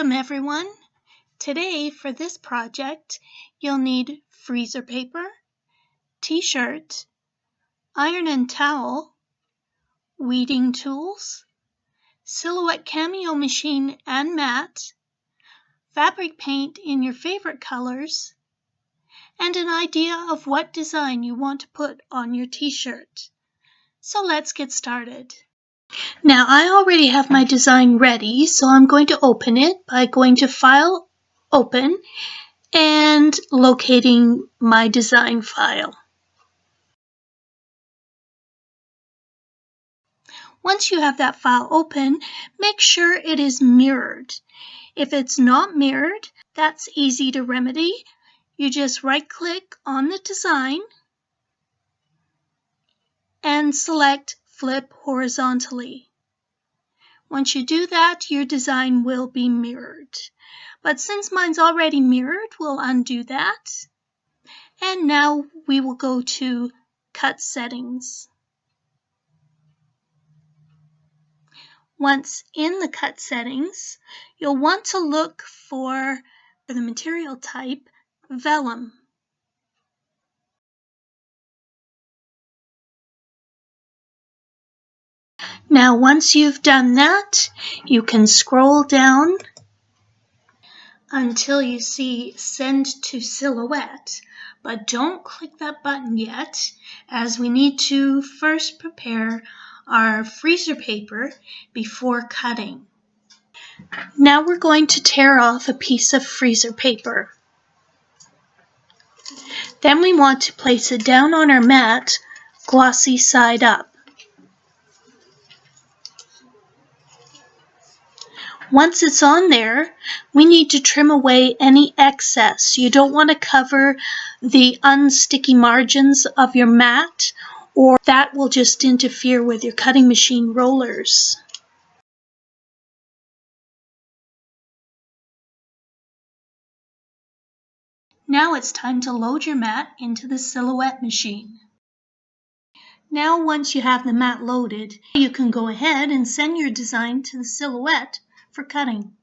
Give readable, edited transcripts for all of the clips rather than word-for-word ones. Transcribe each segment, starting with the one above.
Welcome everyone! Today for this project you'll need freezer paper, t-shirt, iron and towel, weeding tools, Silhouette Cameo machine and mat, fabric paint in your favorite colors, and an idea of what design you want to put on your t-shirt. So let's get started. Now I already have my design ready, so I'm going to open it by going to File, Open, and locating my design file. Once you have that file open, make sure it is mirrored. If it's not mirrored, that's easy to remedy. You just right-click on the design and select Flip Horizontally. Once you do that, your design will be mirrored. But since mine's already mirrored, we'll undo that. And now we will go to Cut Settings. Once in the Cut Settings, you'll want to look for the material type Vellum. Now once you've done that, you can scroll down until you see Send to Silhouette, but don't click that button yet, as we need to first prepare our freezer paper before cutting. Now we're going to tear off a piece of freezer paper. Then we want to place it down on our mat, glossy side up. Once it's on there, we need to trim away any excess. You don't want to cover the unsticky margins of your mat, or that will just interfere with your cutting machine rollers. Now it's time to load your mat into the Silhouette machine. Now once you have the mat loaded, you can go ahead and send your design to the Silhouette for cutting.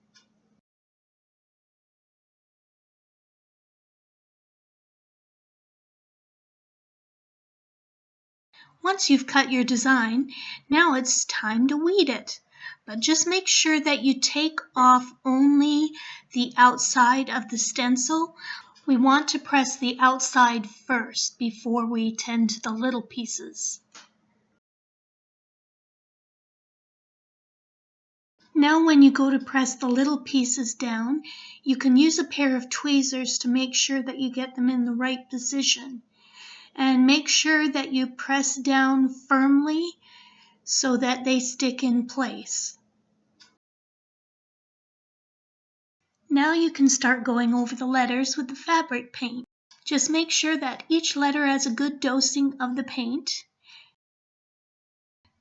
Once you've cut your design, now it's time to weed it. But just make sure that you take off only the outside of the stencil. We want to press the outside first before we tend to the little pieces. Now when you go to press the little pieces down, you can use a pair of tweezers to make sure that you get them in the right position. And make sure that you press down firmly so that they stick in place. Now you can start going over the letters with the fabric paint. Just make sure that each letter has a good dosing of the paint.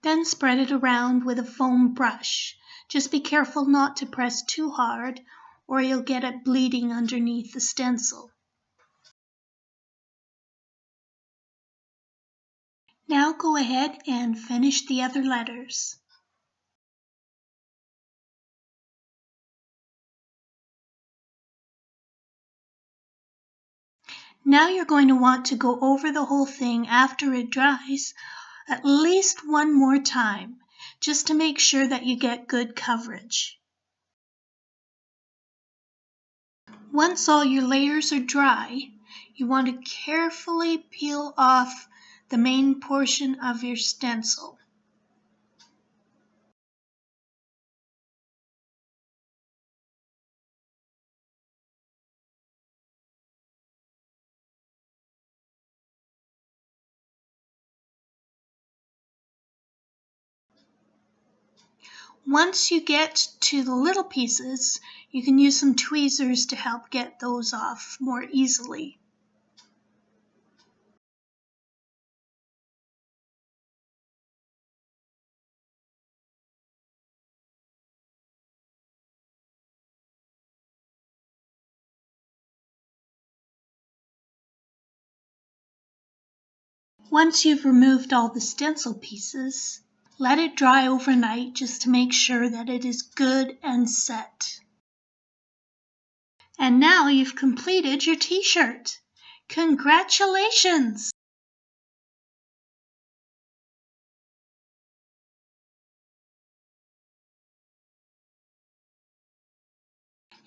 Then spread it around with a foam brush. Just be careful not to press too hard or you'll get it bleeding underneath the stencil. Now go ahead and finish the other letters. Now you're going to want to go over the whole thing after it dries at least one more time, just to make sure that you get good coverage. Once all your layers are dry, you want to carefully peel off the main portion of your stencil. Once you get to the little pieces, you can use some tweezers to help get those off more easily. Once you've removed all the stencil pieces, let it dry overnight just to make sure that it is good and set. And now you've completed your t-shirt. Congratulations!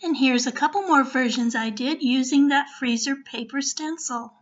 And here's a couple more versions I did using that freezer paper stencil.